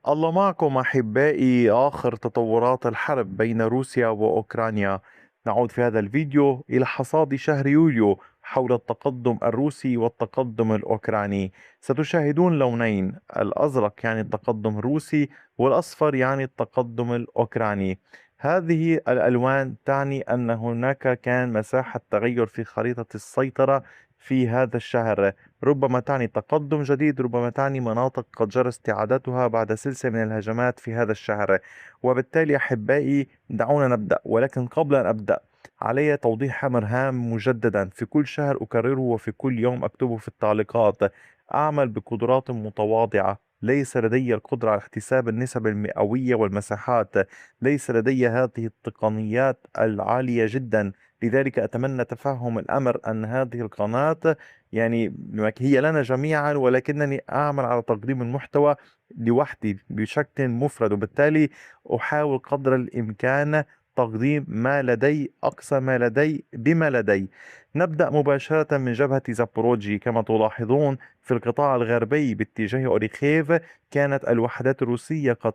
الله معكم أحبائي. آخر تطورات الحرب بين روسيا وأوكرانيا. نعود في هذا الفيديو إلى حصاد شهر يوليو حول التقدم الروسي والتقدم الأوكراني. ستشاهدون لونين، الأزرق يعني التقدم الروسي والأصفر يعني التقدم الأوكراني. هذه الألوان تعني أن هناك كان مساحة تغير في خريطة السيطرة في هذا الشهر. ربما تعني تقدم جديد، ربما تعني مناطق قد جرى استعادتها بعد سلسلة من الهجمات في هذا الشهر. وبالتالي أحبائي دعونا نبدأ، ولكن قبل أن أبدأ علي توضيح أمر هام مجددا في كل شهر أكرره وفي كل يوم أكتبه في التعليقات. أعمل بقدرات متواضعة، ليس لدي القدرة على احتساب النسب المئوية والمساحات، ليس لدي هذه التقنيات العالية جدا. لذلك أتمنى تفهم الأمر أن هذه القناة يعني هي لنا جميعا، ولكنني أعمل على تقديم المحتوى لوحدي بشكل مفرد، وبالتالي أحاول قدر الإمكان تقديم ما لدي، أقصى ما لدي بما لدي. نبدأ مباشرة من جبهة زابوروجي. كما تلاحظون في القطاع الغربي باتجاه أوريخيف كانت الوحدات الروسية قد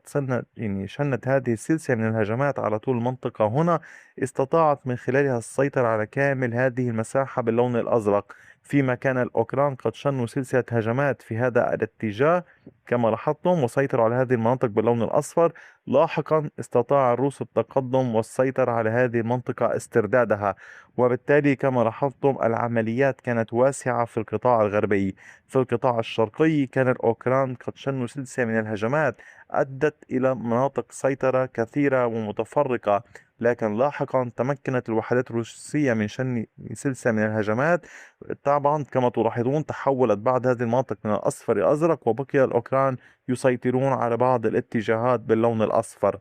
شنت هذه السلسلة من الهجمات على طول المنطقة. هنا استطاعت من خلالها السيطرة على كامل هذه المساحة باللون الأزرق، فيما كان الأوكران قد شنوا سلسلة هجمات في هذا الاتجاه كما لاحظتم وسيطروا على هذه المناطق باللون الأصفر. لاحقا استطاع الروس التقدم والسيطرة على هذه المنطقة، استردادها. وبالتالي كما لاحظتم العمليات كانت واسعة في القطاع الغربي. في القطاع الشرقي كان الأوكران قد شنوا سلسلة من الهجمات أدت إلى مناطق سيطرة كثيرة ومتفرقة، لكن لاحقا تمكنت الوحدات الروسية من شن سلسلة من الهجمات. طبعا كما تلاحظون تحولت بعض هذه المناطق من الأصفر إلى الأزرق، وبقي الأوكران يسيطرون على بعض الاتجاهات باللون الأصفر.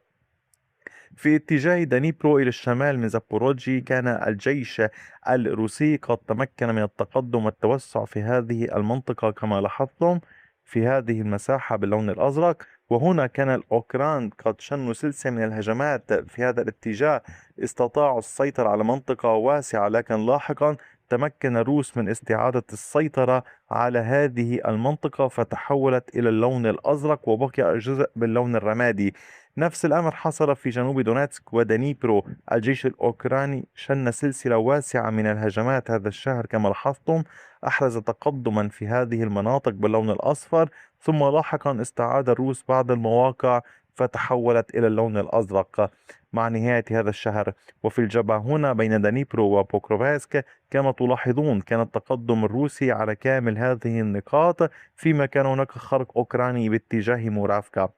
في اتجاه دانيبرو إلى الشمال من زابوروجي كان الجيش الروسي قد تمكن من التقدم والتوسع في هذه المنطقة كما لاحظتم في هذه المساحة باللون الأزرق. وهنا كان الأوكران قد شنوا سلسلة من الهجمات في هذا الاتجاه، استطاعوا السيطرة على منطقة واسعة، لكن لاحقا تمكن الروس من استعادة السيطرة على هذه المنطقة فتحولت إلى اللون الأزرق وبقي جزء باللون الرمادي. نفس الأمر حصل في جنوب دونيتسك ودنيبرو. الجيش الأوكراني شن سلسلة واسعة من الهجمات هذا الشهر كما لاحظتم، أحرز تقدما في هذه المناطق باللون الأصفر، ثم لاحقا استعاد الروس بعض المواقع فتحولت إلى اللون الأزرق مع نهاية هذا الشهر. وفي الجبهة هنا بين دنيبرو وبوكروفاسك كما تلاحظون كان التقدم الروسي على كامل هذه النقاط، فيما كان هناك خرق أوكراني باتجاه مورافكا.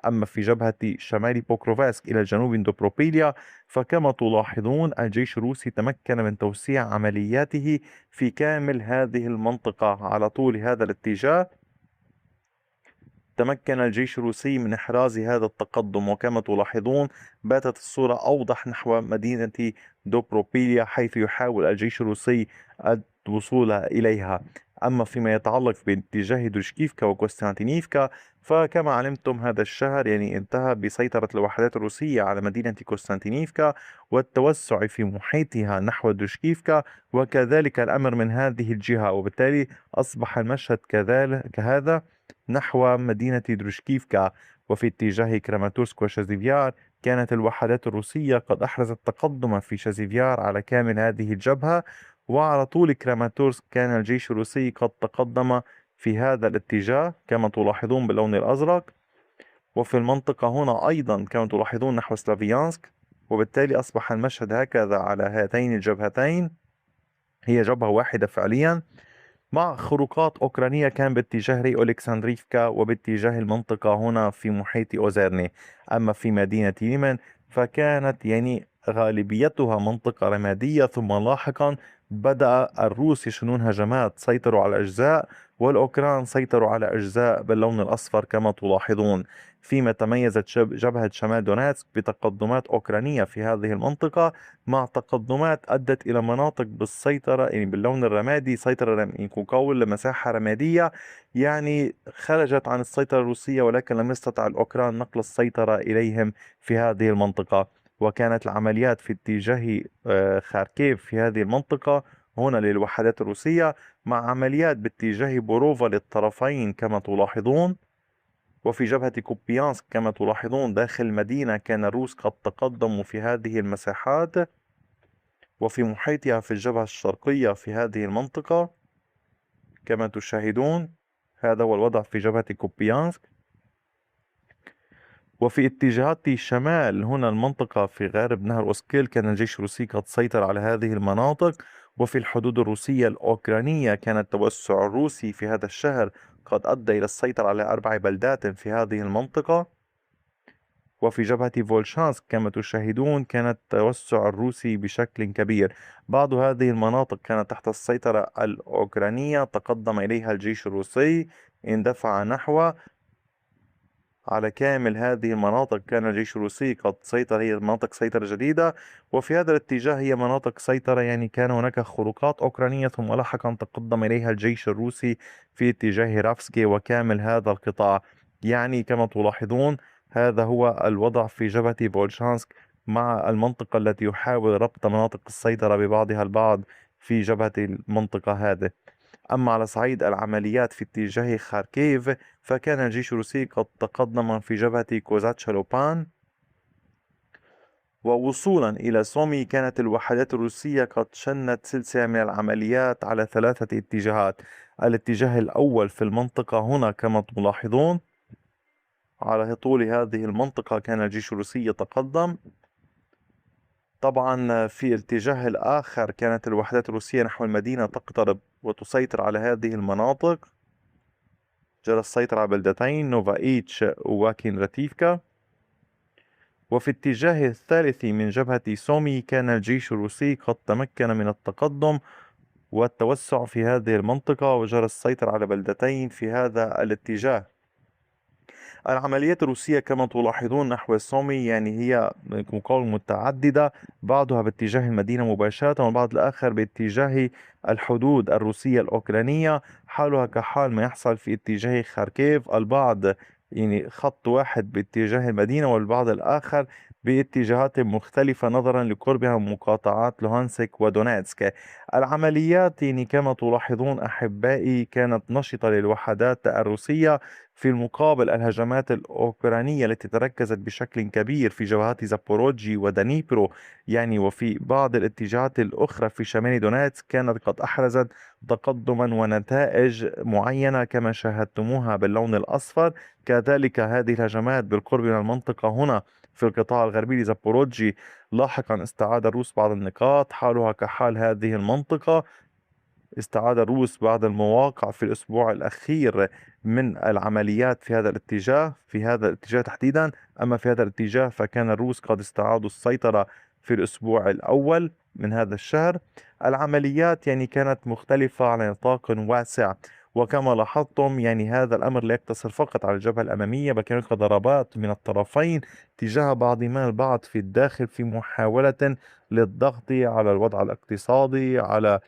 أما في جبهة شمال بوكروفاسك إلى جنوب دوبروبيليا فكما تلاحظون الجيش الروسي تمكن من توسيع عملياته في كامل هذه المنطقة على طول هذا الاتجاه. تمكن الجيش الروسي من إحراز هذا التقدم، وكما تلاحظون باتت الصورة أوضح نحو مدينة دوبروبيليا حيث يحاول الجيش الروسي الوصول إليها. أما فيما يتعلق باتجاه دوشكيفكا وكوستانتينيفكا فكما علمتم هذا الشهر انتهى بسيطرة الوحدات الروسية على مدينة كوستانتينيفكا والتوسع في محيطها نحو دوشكيفكا، وكذلك الأمر من هذه الجهة، وبالتالي أصبح المشهد كذلك كهذا نحو مدينة دروشكيفكا. وفي اتجاه كراماتورسك وشازيفيار كانت الوحدات الروسية قد أحرزت تقدما في شازيفيار على كامل هذه الجبهة. وعلى طول كراماتورسك كان الجيش الروسي قد تقدم في هذا الاتجاه كما تلاحظون باللون الأزرق. وفي المنطقة هنا أيضا كما تلاحظون نحو سلافيانسك. وبالتالي أصبح المشهد هكذا على هاتين الجبهتين، هي جبهة واحدة فعليا مع خروقات أوكرانية كان باتجاه أولكسندريفكا وباتجاه المنطقة هنا في محيط أوزيرني. أما في مدينة يمن فكانت غالبيتها منطقة رمادية، ثم لاحقا بدأ الروس يشنون هجمات، سيطروا على أجزاء والأوكران سيطروا على أجزاء باللون الأصفر كما تلاحظون. فيما تميزت جبهة شمال دونيتسك بتقدمات أوكرانية في هذه المنطقة، مع تقدمات أدت إلى مناطق بالسيطرة باللون الرمادي، سيطرة كوكاول لمساحة رمادية خرجت عن السيطرة الروسية، ولكن لم يستطع الأوكران نقل السيطرة إليهم في هذه المنطقة. وكانت العمليات في اتجاه خاركيف في هذه المنطقة هنا للوحدات الروسية، مع عمليات باتجاه بوروفا للطرفين كما تلاحظون. وفي جبهة كوبيانسك كما تلاحظون داخل المدينة كان الروس قد تقدموا في هذه المساحات، وفي محيطها في الجبهة الشرقية في هذه المنطقة كما تشاهدون. هذا هو الوضع في جبهة كوبيانسك. وفي اتجاهات الشمال هنا المنطقة في غارب نهر أوسكيل كان الجيش الروسي قد سيطر على هذه المناطق. وفي الحدود الروسية الأوكرانية كان التوسع الروسي في هذا الشهر قد أدى إلى السيطرة على 4 بلدات في هذه المنطقة. وفي جبهة فولشانسك كما تشاهدون كان التوسع الروسي بشكل كبير. بعض هذه المناطق كانت تحت السيطرة الأوكرانية، تقدم إليها الجيش الروسي، اندفع نحو على كامل هذه المناطق. كان الجيش الروسي قد سيطر، هي مناطق سيطرة جديدة، وفي هذا الاتجاه هي مناطق سيطرة، يعني كان هناك خروقات أوكرانية ثم لاحقا تقدم إليها الجيش الروسي في اتجاه رافسكي وكامل هذا القطاع. يعني كما تلاحظون هذا هو الوضع في جبهة فولشانسك مع المنطقة التي يحاول ربط مناطق السيطرة ببعضها البعض في جبهة المنطقة هذه. أما على صعيد العمليات في اتجاه خاركيف فكان الجيش الروسي قد تقدم في جبهة كوزاتشالوبان، ووصولا إلى سومي كانت الوحدات الروسية قد شنت سلسلة من العمليات على 3 اتجاهات. الاتجاه الأول في المنطقة هنا كما تلاحظون على طول هذه المنطقة كان الجيش الروسي يتقدم. طبعا في الاتجاه الآخر كانت الوحدات الروسية نحو المدينة تقترب وتسيطر على هذه المناطق. جرى السيطرة على بلدتين نوفايتش وواكين راتيفكا. وفي الاتجاه الثالث من جبهة سومي كان الجيش الروسي قد تمكن من التقدم والتوسع في هذه المنطقة وجرى السيطرة على بلدتين في هذا الاتجاه. العمليات الروسية كما تلاحظون نحو سومي يعني هي مقاومة متعددة، بعضها باتجاه المدينة مباشرة والبعض الآخر باتجاه الحدود الروسية الأوكرانية، حالها كحال ما يحصل في اتجاه خاركيف. البعض يعني خط واحد باتجاه المدينة والبعض الآخر باتجاهات مختلفة نظرا لقربها من مقاطعات لوهانسك ودونيتسك. العمليات يعني كما تلاحظون أحبائي كانت نشطة للوحدات الروسية. في المقابل الهجمات الأوكرانية التي تركزت بشكل كبير في جبهات زابوروجي ودنيبرو يعني وفي بعض الاتجاهات الأخرى في شمال دونيتسك كانت قد أحرزت تقدما ونتائج معينة كما شاهدتموها باللون الأصفر. كذلك هذه الهجمات بالقرب من المنطقة هنا في القطاع الغربي لزابوروجي لاحقا استعاد الروس بعض النقاط، حالها كحال هذه المنطقة. استعاد الروس بعض المواقع في الأسبوع الأخير من العمليات في هذا الاتجاه، في هذا الاتجاه تحديدا. أما في هذا الاتجاه فكان الروس قد استعادوا السيطرة في الأسبوع الأول من هذا الشهر. العمليات يعني كانت مختلفة على نطاق واسع، وكما لاحظتم يعني هذا الأمر لا يقتصر فقط على الجبهة الأمامية بل كان هناك ضربات من الطرفين تجاه بعضهما البعض في الداخل في محاولة للضغط على الوضع الاقتصادي، على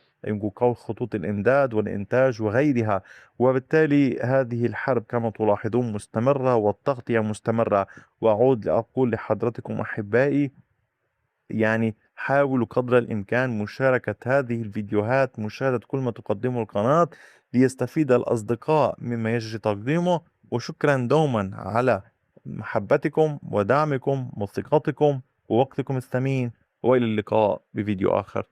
قول خطوط الإمداد والإنتاج وغيرها. وبالتالي هذه الحرب كما تلاحظون مستمرة والتغطية مستمرة. وأعود لأقول لحضرتكم أحبائي يعني حاولوا قدر الإمكان مشاركة هذه الفيديوهات، مشاهدة كل ما تقدمه القناة ليستفيد الأصدقاء مما يجري تقديمه. وشكرا دوما على محبتكم ودعمكم وثقتكم ووقتكم الثمين، وإلى اللقاء بفيديو آخر.